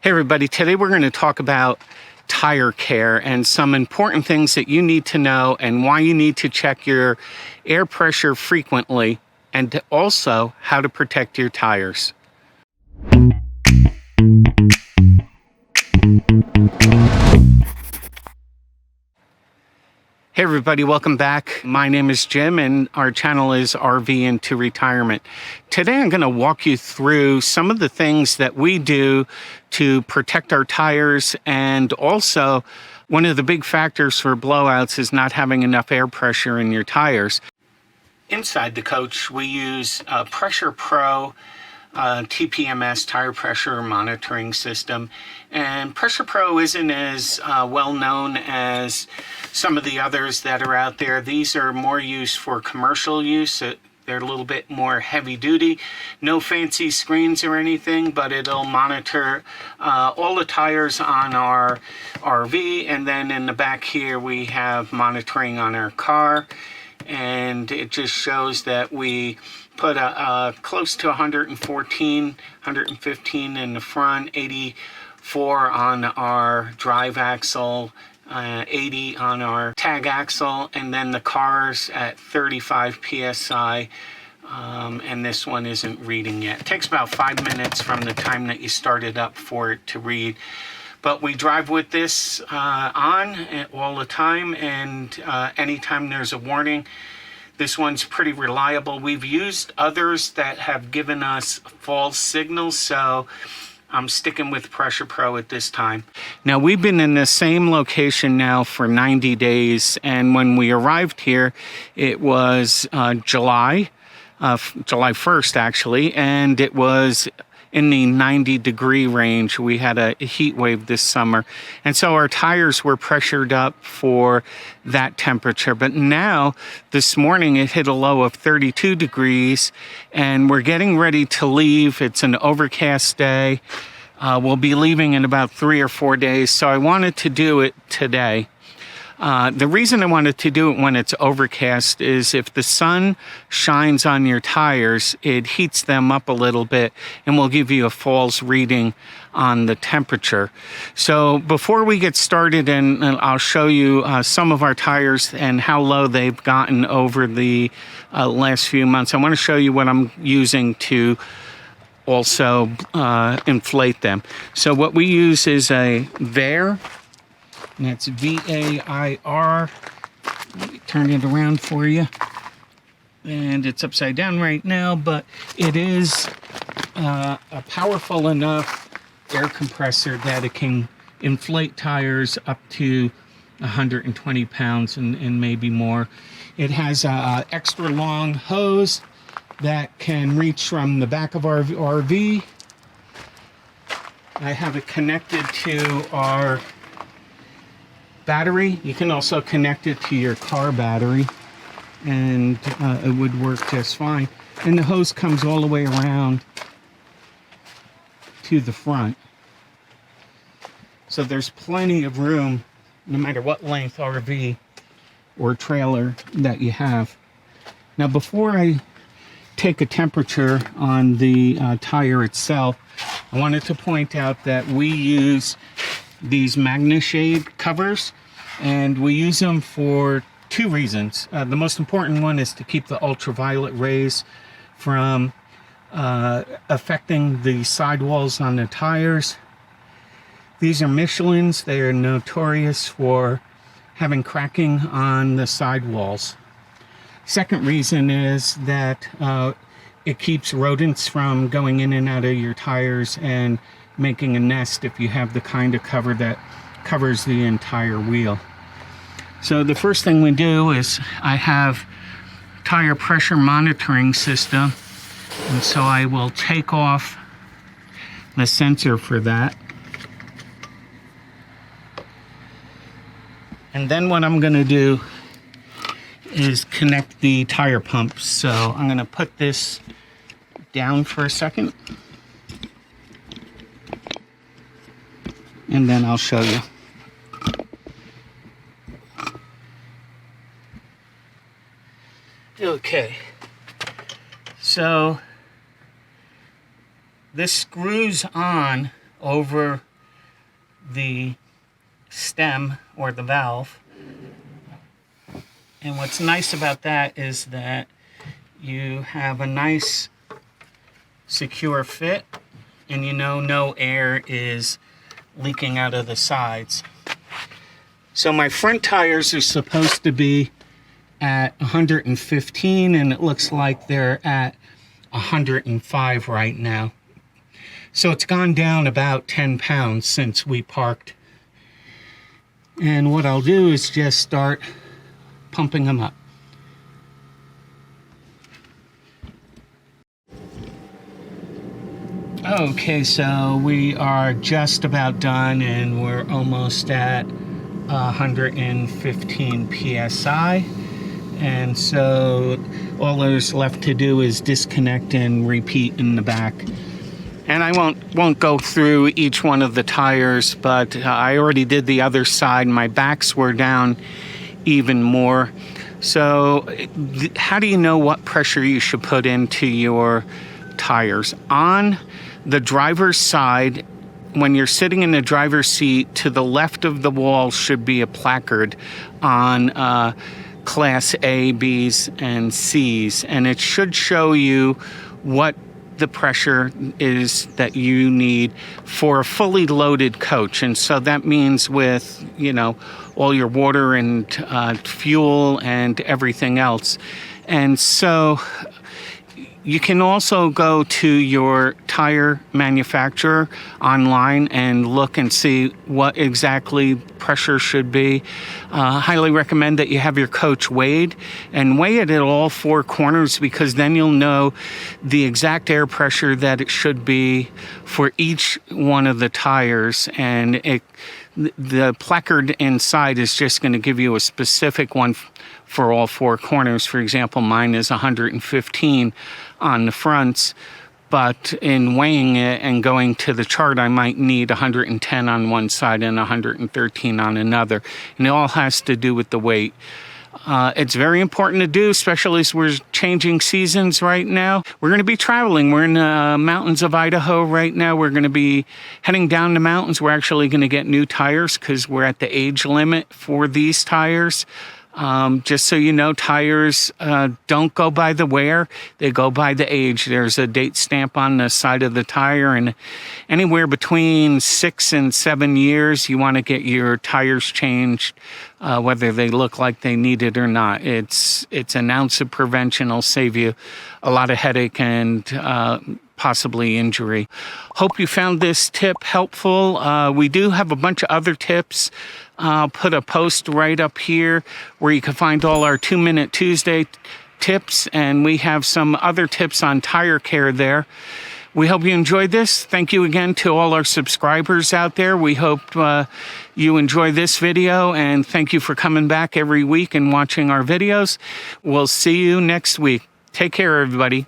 Hey everybody, today we're going to talk about tire care and some important things that you need to know and why you need to check your air pressure frequently, and also how to protect your tires. Hey everybody, welcome back. My name is Jim and our channel is RVIntoRetirement. Today I'm going to walk you through some of the things that we do to protect our tires, and also one of the big factors for blowouts is not having enough air pressure in your tires. Inside the coach we use Pressure Pro TPMS, tire pressure monitoring system, and Pressure Pro isn't as well known as some of the others that are out there. These are more used for commercial use. They're a little bit more heavy duty, no fancy screens or anything, but it'll monitor all the tires on our RV, and then in the back here we have monitoring on our car, and it just shows that we put close to 115 in the front, 84 on our drive axle, 80 on our tag axle, and then the car's at 35 psi, and this one isn't reading yet. It takes about 5 minutes from the time that you start it up for it to read. But we drive with this on all the time, and anytime there's a warning, this one's pretty reliable. We've used others that have given us false signals, so I'm sticking with Pressure Pro at this time. Now, we've been in the same location now for 90 days, and when we arrived here, it was July 1st actually, and it was in the 90-degree range. We had a heat wave this summer, and so our tires were pressured up for that temperature. But now, this morning, it hit a low of 32 degrees, and we're getting ready to leave. It's an overcast day. We'll be leaving in about 3 or 4 days, so I wanted to do it today. The reason I wanted to do it when it's overcast is if the sun shines on your tires, it heats them up a little bit and will give you a false reading on the temperature. So before we get started, and I'll show you some of our tires and how low they've gotten over the last few months, I want to show you what I'm using to also inflate them. So what we use is a VAIR. And that's VAIR. Let me turn it around for you. And it's upside down right now, but it is a powerful enough air compressor that it can inflate tires up to 120 pounds and maybe more. It has an extra long hose that can reach from the back of our RV. I have it connected to our battery. You can also connect it to your car battery, and it would work just fine. And the hose comes all the way around to the front, so there's plenty of room no matter what length RV or trailer that you have. Now, before I take a temperature on the tire itself, I wanted to point out that we use these MagnaShade covers, and we use them for two reasons. The most important one is to keep the ultraviolet rays from affecting the sidewalls on the tires. These are Michelin's. They are notorious for having cracking on the sidewalls. Second reason is that it keeps rodents from going in and out of your tires and making a nest if you have the kind of cover that covers the entire wheel. So the first thing we do is I have tire pressure monitoring system, and so I will take off the sensor for that. And then what I'm going to do is connect the tire pumps. So I'm going to put this down for a second, and then I'll show you. Okay, so this screws on over the stem or the valve. And what's nice about that is that you have a nice secure fit, and you know no air is leaking out of the sides. So my front tires are supposed to be at 115, and it looks like they're at 105 right now. So it's gone down about 10 pounds since we parked. And what I'll do is just start pumping them up. Okay, so we are just about done, and we're almost at 115 psi. And so all there's left to do is disconnect and repeat in the back. And I won't go through each one of the tires, but I already did the other side. My backs were down even more. So how do you know what pressure you should put into your tires? On the driver's side, when you're sitting in the driver's seat, to the left of the wall should be a placard on Class A, B's, and C's, and it should show you what the pressure is that you need for a fully loaded coach. And so that means with, you know, all your water and fuel and everything else. And so you can also go to your tire manufacturer online and look and see what exactly pressure should be. Highly recommend that you have your coach weighed and weigh it at all four corners, because then you'll know the exact air pressure that it should be for each one of the tires. And the placard inside is just going to give you a specific one for all four corners. For example, mine is 115 on the fronts, but in weighing it and going to the chart, I might need 110 on one side and 113 on another. And it all has to do with the weight. It's very important to do, especially as we're changing seasons right now. We're going to be traveling. We're in the mountains of Idaho right now. We're going to be heading down the mountains. We're actually going to get new tires because we're at the age limit for these tires. Just so you know, tires don't go by the wear, they go by the age. There's a date stamp on the side of the tire, and anywhere between 6 and 7 years, you want to get your tires changed, whether they look like they need it or not. It's an ounce of prevention will save you a lot of headache and possibly injury. Hope you found this tip helpful. We do have a bunch of other tips. I'll put a post right up here where you can find all our 2-Minute Tuesday tips, and we have some other tips on tire care there. We hope you enjoyed this. Thank you again to all our subscribers out there. We hope you enjoy this video, and thank you for coming back every week and watching our videos. We'll see you next week. Take care, everybody.